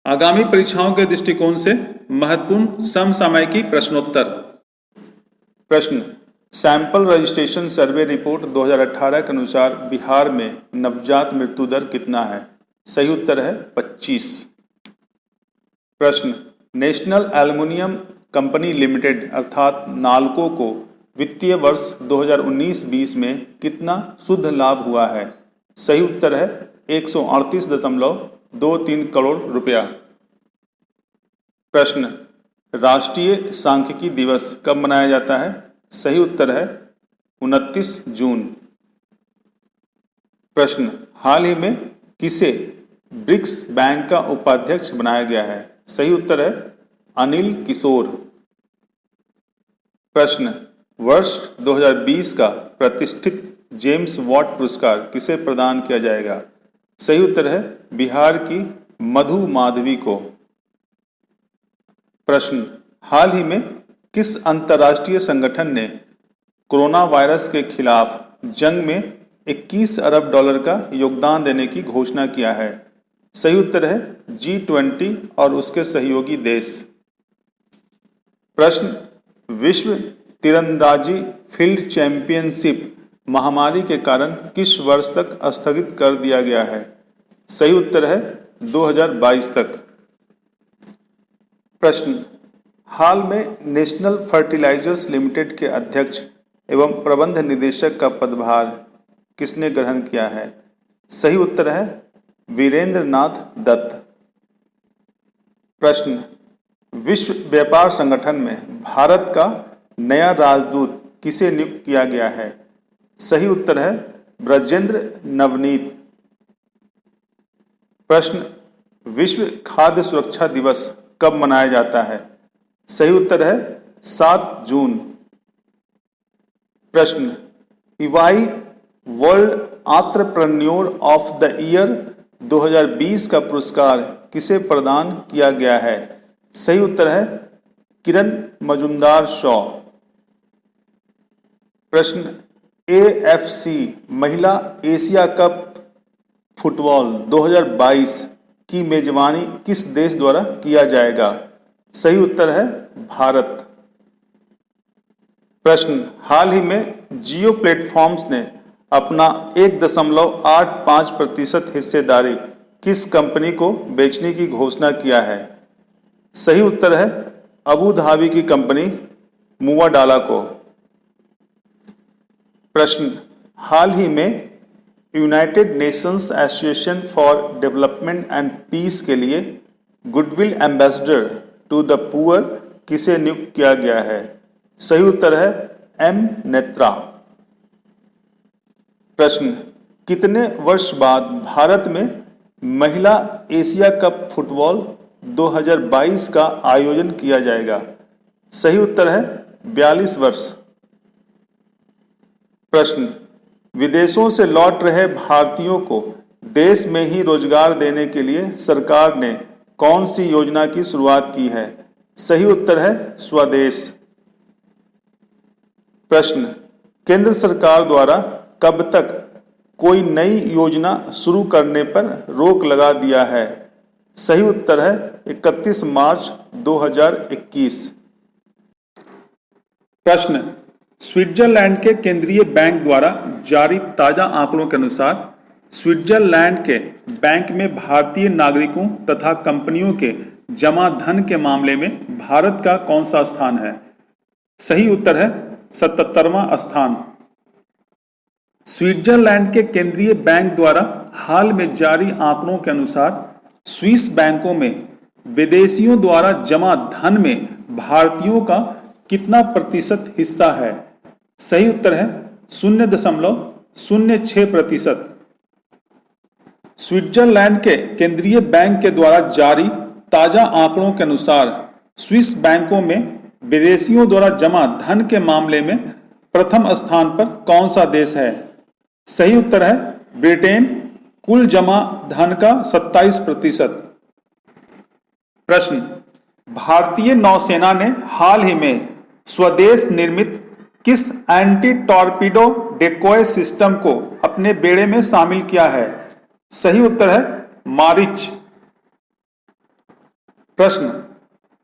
आगामी परीक्षाओं के दृष्टिकोण से महत्वपूर्ण समसामयिकी प्रश्नोत्तर। प्रश्न, सैंपल रजिस्ट्रेशन सर्वे रिपोर्ट 2018 के अनुसार बिहार में नवजात मृत्यु दर कितना है? सही उत्तर है 25। प्रश्न, नेशनल एल्युमिनियम कंपनी लिमिटेड अर्थात नाल्को को वित्तीय वर्ष 2019-20 में कितना शुद्ध लाभ हुआ है? सही उत्तर है 138.23 करोड़ रुपया। प्रश्न, राष्ट्रीय सांख्यिकी दिवस कब मनाया जाता है? सही उत्तर है 29 जून। प्रश्न, हाल ही में किसे ब्रिक्स बैंक का उपाध्यक्ष बनाया गया है? सही उत्तर है अनिल किशोर। प्रश्न, वर्ष 2020 का प्रतिष्ठित जेम्स वॉट पुरस्कार किसे प्रदान किया जाएगा? सही उत्तर है बिहार की मधु माधवी को। प्रश्न, हाल ही में किस अंतर्राष्ट्रीय संगठन ने कोरोना वायरस के खिलाफ जंग में 21 अरब डॉलर का योगदान देने की घोषणा किया है? सही उत्तर है G20 और उसके सहयोगी देश। प्रश्न, विश्व तीरंदाजी फील्ड चैंपियनशिप महामारी के कारण किस वर्ष तक स्थगित कर दिया गया है? सही उत्तर है 2022 तक। प्रश्न, हाल में नेशनल फर्टिलाइजर्स लिमिटेड के अध्यक्ष एवं प्रबंध निदेशक का पदभार किसने ग्रहण किया है? सही उत्तर है वीरेंद्र नाथ दत्त। प्रश्न, विश्व व्यापार संगठन में भारत का नया राजदूत किसे नियुक्त किया गया है? सही उत्तर है ब्रजेंद्र नवनीत। प्रश्न, विश्व खाद्य सुरक्षा दिवस कब मनाया जाता है? सही उत्तर है 7 जून। प्रश्न, EY world entrepreneur of the year 2020 का पुरस्कार किसे प्रदान किया गया है? सही उत्तर है किरण मजुमदार शॉ। प्रश्न, AFC महिला एशिया कप फुटबॉल 2022 की मेजबानी किस देश द्वारा किया जाएगा? सही उत्तर है भारत। प्रश्न, हाल ही में जियो प्लेटफॉर्म्स ने अपना 1.85% हिस्सेदारी किस कंपनी को बेचने की घोषणा किया है? सही उत्तर है अबू धाबी की कंपनी मुवाडाला को। प्रश्न, हाल ही में United Nations Association for Development and Peace के लिए goodwill ambassador to the poor किसे नियुक्त किया गया है? सही उत्तर है M नेत्रा। प्रश्न, कितने वर्ष बाद भारत में महिला एशिया कप फुटबॉल 2022 का आयोजन किया जाएगा? सही उत्तर है 42 वर्ष। प्रश्न, विदेशों से लौट रहे भारतीयों को देश में ही रोजगार देने के लिए सरकार ने कौन सी योजना की शुरुआत की है? सही उत्तर है स्वदेश। प्रश्न, केंद्र सरकार द्वारा कब तक कोई नई योजना शुरू करने पर रोक लगा दिया है? सही उत्तर है 31 मार्च 2021। प्रश्न, स्विट्जरलैंड के केंद्रीय बैंक द्वारा जारी ताजा आंकड़ों के अनुसार स्विट्जरलैंड के बैंक में भारतीय नागरिकों तथा कंपनियों के जमा धन के मामले में भारत का कौन सा स्थान है? सही उत्तर है 77वां स्थान। स्विट्जरलैंड के केंद्रीय बैंक द्वारा हाल में जारी आंकड़ों के अनुसार स्विस बैंकों में विदेशियों द्वारा जमा धन में भारतीयों का कितना प्रतिशत हिस्सा है? सही उत्तर है 0.06%। स्विट्जरलैंड के केंद्रीय बैंक के द्वारा जारी ताजा आंकड़ों के अनुसार स्विस बैंकों में विदेशियों द्वारा जमा धन के मामले में प्रथम स्थान पर कौन सा देश है? सही उत्तर है ब्रिटेन, कुल जमा धन का 27%। प्रश्न, भारतीय नौसेना ने हाल ही में स्वदेश निर्मित किस एंटी टॉर्पीडो डेकोय सिस्टम को अपने बेड़े में शामिल किया है? सही उत्तर है मारिच। प्रश्न,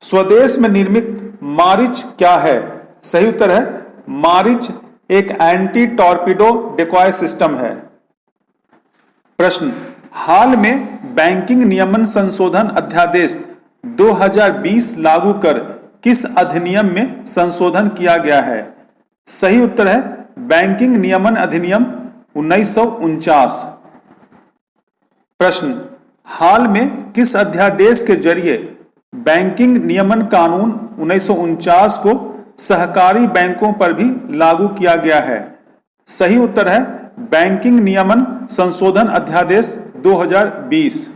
स्वदेश में निर्मित मारिच क्या है? सही उत्तर है मारिच एक एंटी टॉर्पिडो डिकॉय सिस्टम है। प्रश्न, हाल में बैंकिंग नियमन संशोधन अध्यादेश 2020 लागू कर किस अधिनियम में संशोधन किया गया है? सही उत्तर है बैंकिंग नियमन अधिनियम 1949। प्रश्न, हाल में किस अध्यादेश के जरिए बैंकिंग नियमन कानून 1949 को सहकारी बैंकों पर भी लागू किया गया है? सही उत्तर है बैंकिंग नियमन संशोधन अध्यादेश 2020।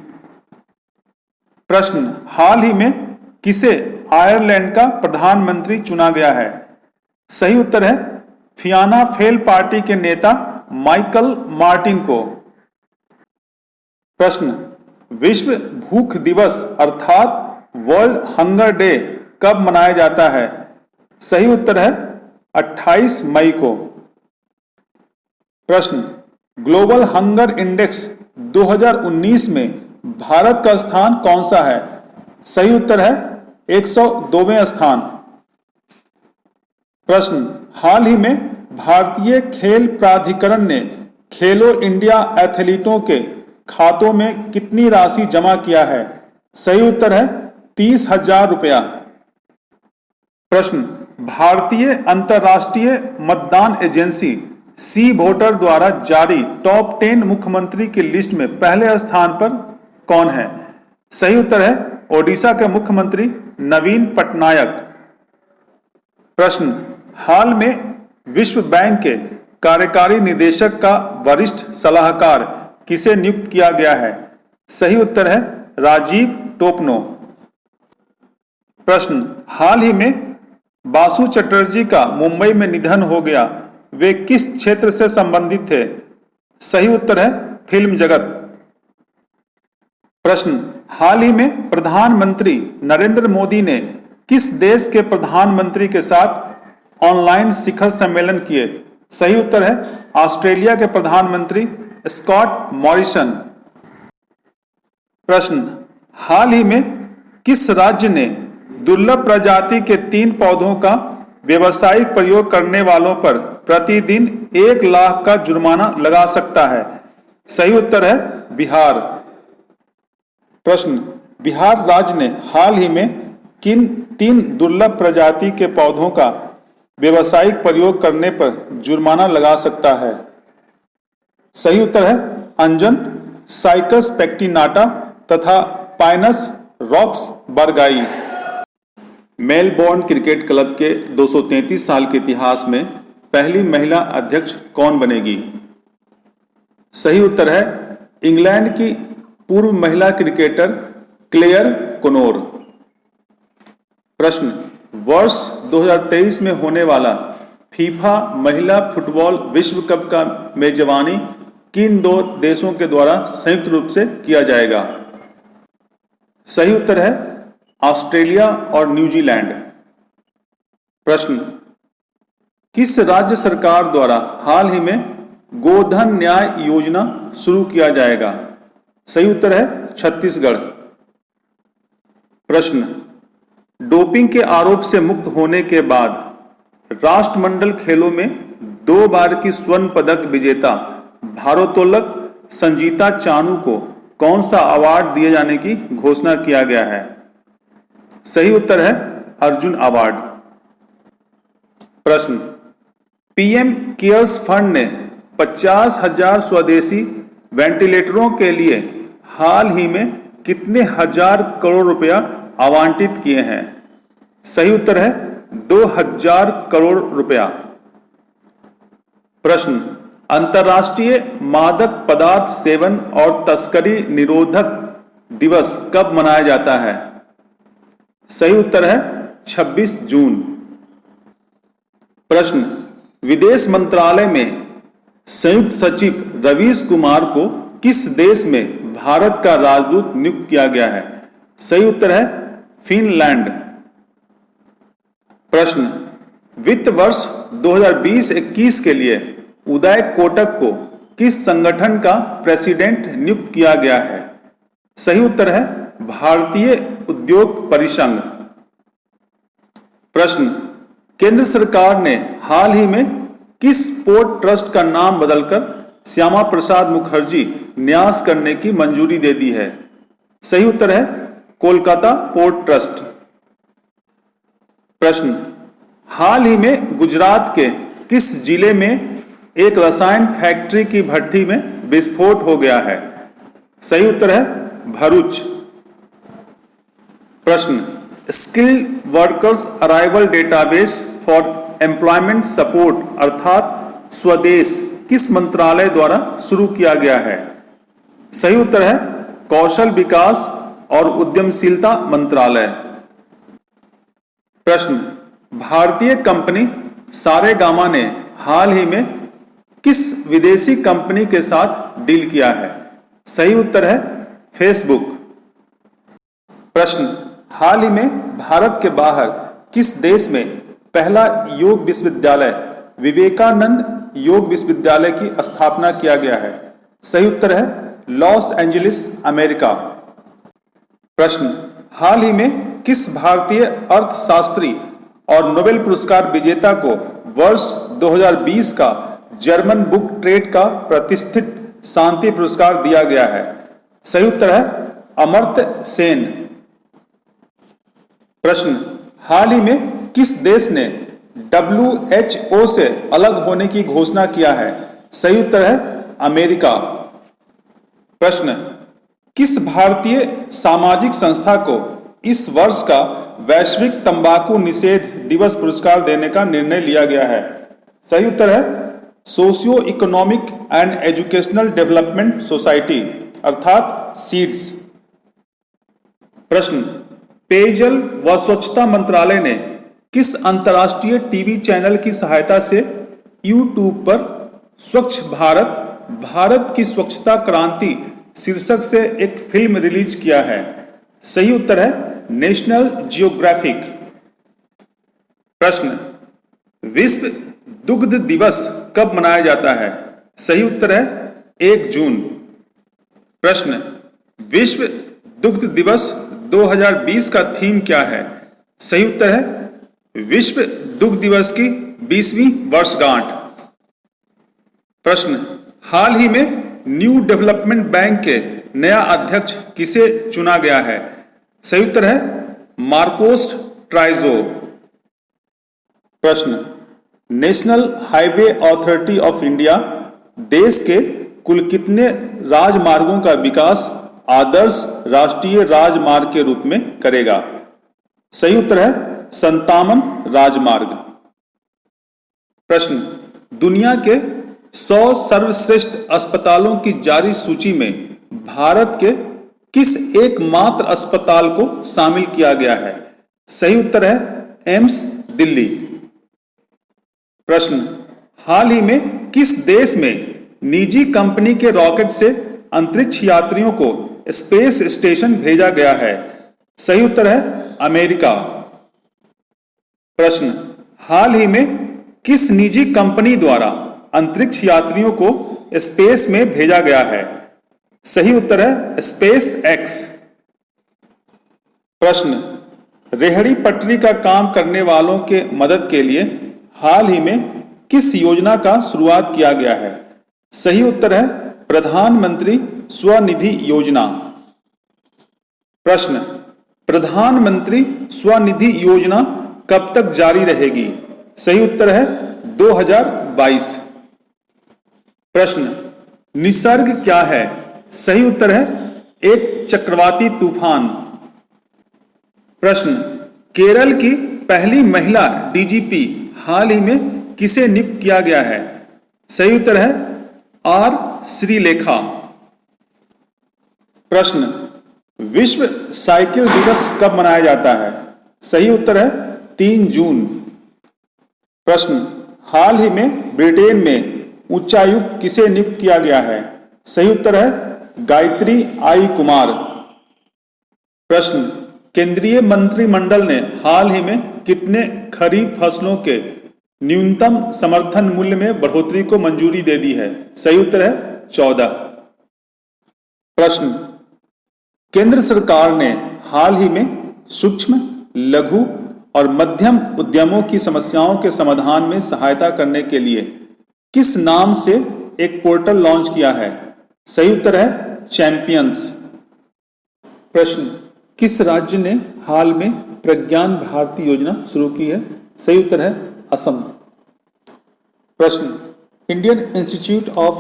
प्रश्न, हाल ही में किसे आयरलैंड का प्रधानमंत्री चुना गया है? सही उत्तर है फियाना फेल पार्टी के नेता माइकल मार्टिन को। प्रश्न, विश्व भूख दिवस अर्थात वर्ल्ड हंगर डे कब मनाया जाता है? सही उत्तर है 28 मई को। प्रश्न, ग्लोबल हंगर इंडेक्स 2019 में भारत का स्थान कौन सा है? सही उत्तर है 102वें स्थान। प्रश्न, हाल ही में भारतीय खेल प्राधिकरण ने खेलो इंडिया एथलीटों के खातों में कितनी राशि जमा किया है? सही उत्तर है 30,000 रुपया। प्रश्न, भारतीय अंतर्राष्ट्रीय मतदान एजेंसी सी वोटर द्वारा जारी टॉप 10 मुख्यमंत्री की लिस्ट में पहले स्थान पर कौन है? सही उत्तर है ओडिशा के मुख्यमंत्री नवीन पटनायक। प्रश्न, हाल में विश्व बैंक के कार्यकारी निदेशक का वरिष्ठ सलाहकार किसे नियुक्त किया गया है? सही उत्तर है राजीव टोपनो। प्रश्न, हाल ही में बासु चटर्जी का मुंबई में निधन हो गया, वे किस क्षेत्र से संबंधित थे? सही उत्तर है फिल्म जगत। प्रश्न, हाल ही में प्रधानमंत्री नरेंद्र मोदी ने किस देश के प्रधानमंत्री के साथ ऑनलाइन शिखर सम्मेलन किए? सही उत्तर है ऑस्ट्रेलिया के प्रधानमंत्री स्कॉट मॉरिसन। प्रश्न, हाल ही में किस राज्य ने दुर्लभ प्रजाति के 3 पौधों का व्यावसायिक प्रयोग करने वालों पर प्रतिदिन 1 लाख का जुर्माना लगा सकता है? सही उत्तर है बिहार। प्रश्न, बिहार राज्य ने हाल ही में किन 3 दुर्लभ प्रजाति के पौधों का व्यावसायिक प्रयोग करने पर जुर्माना लगा सकता है? सही उत्तर है अंजन, साइकस पेक्टिनाटा तथा Pinus roxburghii. Melbourne cricket club के 233 साल के इतिहास में पहली महिला अध्यक्ष कौन बनेगी? सही उत्तर है इंग्लैंड की पूर्व महिला क्रिकेटर क्लेयर कोनोर। प्रश्न, वर्ष 2023 में होने वाला फीफा महिला फुटबॉल विश्व कप का मेजबानी किन 2 देशों के द्वारा संयुक्त रूप से किया जाएगा? सही उत्तर है ऑस्ट्रेलिया और न्यूजीलैंड। प्रश्न, किस राज्य सरकार द्वारा हाल ही में गोधन न्याय योजना शुरू किया जाएगा? सही उत्तर है छत्तीसगढ़। प्रश्न, डोपिंग के आरोप से मुक्त होने के बाद राष्ट्रमंडल खेलों में 2 बार की स्वर्ण पदक विजेता भारोत्तोलक संजीता चानू को कौन सा अवार्ड दिए जाने की घोषणा किया गया है? सही उत्तर है अर्जुन अवार्ड। प्रश्न, पीएम केयर्स फंड ने 50,000 स्वदेशी वेंटिलेटरों के लिए हाल ही में कितने हजार करोड़ रुपया आवंटित किए हैं? सही उत्तर है 2000 करोड़ रुपया। प्रश्न, अंतर्राष्ट्रीय मादक पदार्थ सेवन और तस्करी निरोधक दिवस कब मनाया जाता है? सही उत्तर है 26 जून। प्रश्न, विदेश मंत्रालय में संयुक्त सचिव रवीश कुमार को किस देश में भारत का राजदूत नियुक्त किया गया है? सही उत्तर है फिनलैंड। प्रश्न, वित्त वर्ष 2020-21 के लिए उदय कोटक को किस संगठन का प्रेसिडेंट नियुक्त किया गया है? सही उत्तर है भारतीय उद्योग परिसंघ। प्रश्न, केंद्र सरकार ने हाल ही में किस पोर्ट ट्रस्ट का नाम बदलकर श्यामा प्रसाद मुखर्जी न्यास करने की मंजूरी दे दी है? सही उत्तर है कोलकाता पोर्ट ट्रस्ट। प्रश्न, हाल ही में गुजरात के किस जिले में एक रसायन फैक्ट्री की भट्टी में विस्फोट हो गया है? सही उत्तर है भरूच। प्रश्न, skill workers arrival database for employment support अर्थात स्वदेश किस मंत्रालय द्वारा शुरू किया गया है? सही उत्तर है कौशल विकास और उद्यमशीलता मंत्रालय। प्रश्न, भारतीय कंपनी सारेगामा ने हाल ही में किस विदेशी कंपनी के साथ डील किया है? सही उत्तर है फेसबुक। प्रश्न, हाल ही में भारत के बाहर किस देश में पहला योग विश्वविद्यालय विवेकानंद योग विश्वविद्यालय की स्थापना किया गया है? सही उत्तर है लॉस एंजलिस अमेरिका। प्रश्न, हाल ही में किस भारतीय अर्थशास्त्री और नोबेल पुरस्कार विजेता को वर्ष 2020 का जर्मन बुक ट्रेड का प्रतिष्ठित शांति पुरस्कार दिया गया है? सही उत्तर है अमर्त्य सेन। प्रश्न, हाल ही में किस देश ने WHO से अलग होने की घोषणा किया है? सही उत्तर है अमेरिका। प्रश्न, किस भारतीय सामाजिक संस्था को इस वर्ष का वैश्विक तंबाकू निषेध दिवस पुरस्कार देने का निर्णय लिया गया है? सही उत्तर है socio economic and educational development society अर्थात सीड्स। प्रश्न, पेयजल व स्वच्छता मंत्रालय ने किस अंतर्राष्ट्रीय टीवी चैनल की सहायता से YouTube पर स्वच्छ भारत भारत की स्वच्छता क्रांति शीर्षक से एक फिल्म रिलीज किया है? सही उत्तर है नेशनल जियोग्राफिक। प्रश्न, विश्व दुग्ध दिवस कब मनाया जाता है? सही उत्तर है 1 जून। प्रश्न, विश्व दुग्ध दिवस 2020 का थीम क्या है? सही उत्तर है विश्व दुग्ध दिवस की 20वीं वर्षगांठ। प्रश्न, हाल ही में न्यू डेवलपमेंट बैंक के नया अध्यक्ष किसे चुना गया है? सही उत्तर है मार्कोस ट्राइजो। प्रश्न, national highway authority of India देश के कुल कितने राजमार्गों का विकास आदर्श राष्ट्रीय राजमार्ग के रूप में करेगा? सही उत्तर है 57 राजमार्ग। प्रश्न, दुनिया के 100 सर्वश्रेष्ठ अस्पतालों की जारी सूची में भारत के किस एकमात्र अस्पताल को शामिल किया गया है? सही उत्तर है एम्स दिल्ली। प्रश्न, हाल ही में किस देश में निजी कंपनी के रॉकेट से अंतरिक्ष यात्रियों को स्पेस स्टेशन भेजा गया है? सही उत्तर है अमेरिका। प्रश्न, हाल ही में किस निजी कंपनी द्वारा अंतरिक्ष यात्रियों को स्पेस में भेजा गया है? सही उत्तर है स्पेस एक्स। प्रश्न, रेहड़ी पटरी का काम करने वालों के मदद के लिए हाल ही में किस योजना का शुरुआत किया गया है? सही उत्तर है प्रधानमंत्री स्वनिधि योजना। प्रश्न, प्रधानमंत्री स्वनिधि योजना कब तक जारी रहेगी? सही उत्तर है 2022। प्रश्न, निसर्ग क्या है? सही उत्तर है एक चक्रवाती तूफान। प्रश्न, केरल की पहली महिला डीजीपी हाल ही में किसे नियुक्त किया गया है? सही उत्तर है आर श्रीलेखा। प्रश्न, विश्व साइकिल दिवस कब मनाया जाता है? सही उत्तर है 3 जून। प्रश्न, हाल ही में ब्रिटेन में उच्चायुक्त किसे नियुक्त किया गया है? सही उत्तर है गायत्री आई कुमार। प्रश्न, केंद्रीय मंत्रिमंडल ने हाल ही में कितने खरीफ फसलों के न्यूनतम समर्थन मूल्य में बढ़ोतरी को मंजूरी दे दी है? सही उत्तर है 14। प्रश्न, केंद्र सरकार ने हाल ही में सूक्ष्म, लघु और मध्यम उद्यमों की समस्याओं के समाधान में सहायता करने के लिए किस नाम से एक पोर्टल लॉन्च किया है? सही उत्तर है चैंपियंस। प्रश्न, किस राज्य ने हाल में प्रज्ञान भारती योजना शुरू की है? सही उत्तर है असम। प्रश्न, Indian institute of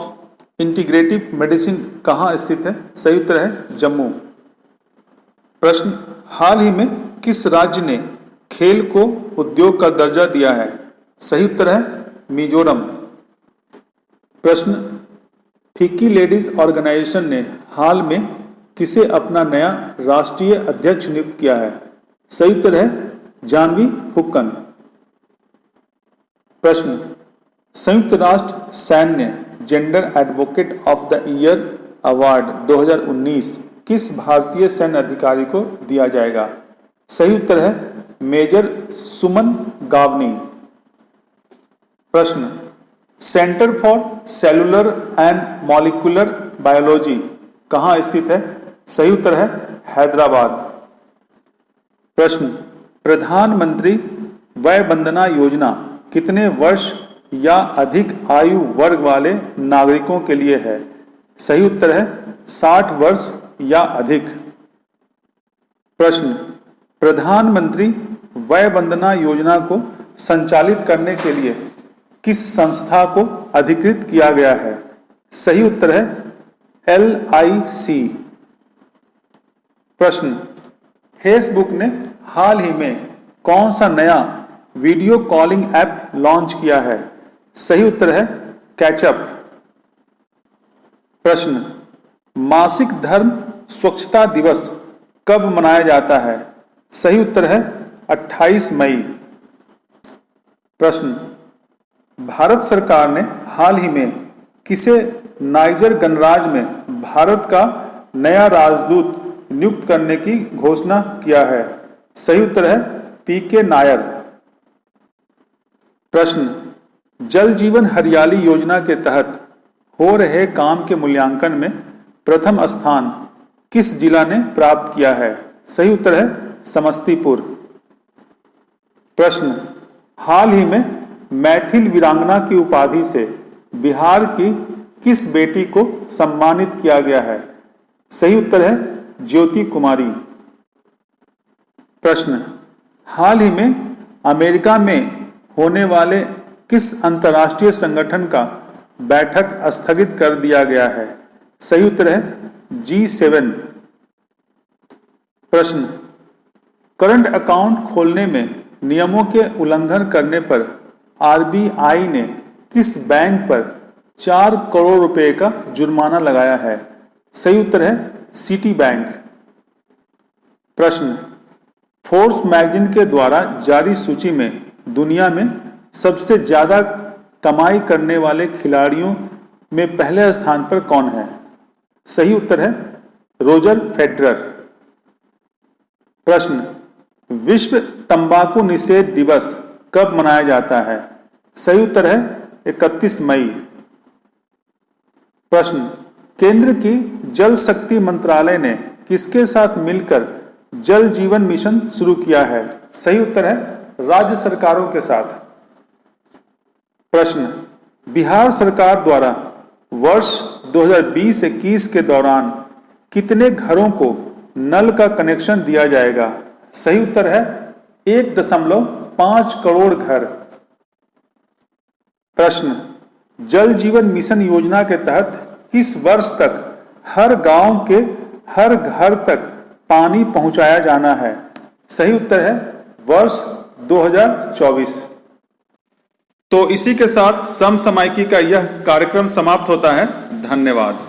integrative medicine कहाँ स्थित है? सही उत्तर है जम्मू। प्रश्न, हाल ही में किस राज्य ने खेल को उद्योग का दर्जा दिया है? सही उत्तर है मिजोरम। प्रश्न, फिक्की लेडीज ऑर्गेनाइजेशन ने हाल में किसे अपना नया राष्ट्रीय अध्यक्ष नियुक्त किया है? सही उत्तर है जानवी फुक्कन। प्रश्न, संयुक्त राष्ट्र सैन्य gender advocate of the year award 2019 किस भारतीय सैन्य अधिकारी को दिया जाएगा? सही उत्तर है मेजर सुमन गावनी। प्रश्न, centre for cellular and molecular biology कहाँ स्थित है? सही उत्तर है हैदराबाद। प्रश्न, प्रधानमंत्री वय वंदना योजना कितने वर्ष या अधिक आयु वर्ग वाले नागरिकों के लिए है? सही उत्तर है 60 वर्ष या अधिक। प्रश्न, प्रधानमंत्री वय वंदना योजना को संचालित करने के लिए किस संस्था को अधिकृत किया गया है? सही उत्तर है LIC। प्रश्न, फेसबुक ने हाल ही में कौन सा नया वीडियो कॉलिंग ऐप लॉन्च किया है? सही उत्तर है कैचअप। प्रश्न, मासिक धर्म स्वच्छता दिवस कब मनाया जाता है? सही उत्तर है 28 मई। प्रश्न, भारत सरकार ने हाल ही में किसे नाइजर गणराज्य में भारत का नया राजदूत नियुक्त करने की घोषणा किया है? सही उत्तर है PK नायर। प्रश्न, जल जीवन हरियाली योजना के तहत हो रहे काम के मूल्यांकन में प्रथम स्थान किस जिला ने प्राप्त किया है? सही उत्तर है समस्तीपुर। प्रश्न, हाल ही में मैथिल वीरांगना की उपाधि से बिहार की किस बेटी को सम्मानित किया गया है? सही उत्तर है ज्योति कुमारी। प्रश्न, हाल ही में अमेरिका में होने वाले किस अंतर्राष्ट्रीय संगठन का बैठक स्थगित कर दिया गया है? सही उत्तर है G7। प्रश्न, करंट अकाउंट खोलने में नियमों के उल्लंघन करने पर RBI ने किस बैंक पर 4 करोड़ रुपए का जुर्माना लगाया है? सही उत्तर है सिटी बैंक। प्रश्न, फोर्ब्स मैगजीन के द्वारा जारी सूची में दुनिया में सबसे ज्यादा कमाई करने वाले खिलाड़ियों में पहले स्थान पर कौन है? सही उत्तर है रोजर फेडरर। प्रश्न, विश्व तंबाकू निषेध दिवस कब मनाया जाता है? सही उत्तर है 31 मई। प्रश्न, केंद्र की जल शक्ति मंत्रालय ने किसके साथ मिलकर जल जीवन मिशन शुरू किया है? सही उत्तर है राज्य सरकारों के साथ। प्रश्न, बिहार सरकार द्वारा वर्ष 2020-21 के दौरान कितने घरों को नल का कनेक्शन दिया जाएगा? सही उत्तर है 1.5 करोड़ घर। प्रश्न, जल जीवन मिशन योजना के तहत किस वर्ष तक हर गांव के हर घर तक पानी पहुंचाया जाना है? सही उत्तर है वर्ष 2024। तो इसी के साथ समसामयिकी का यह कार्यक्रम समाप्त होता है। धन्यवाद।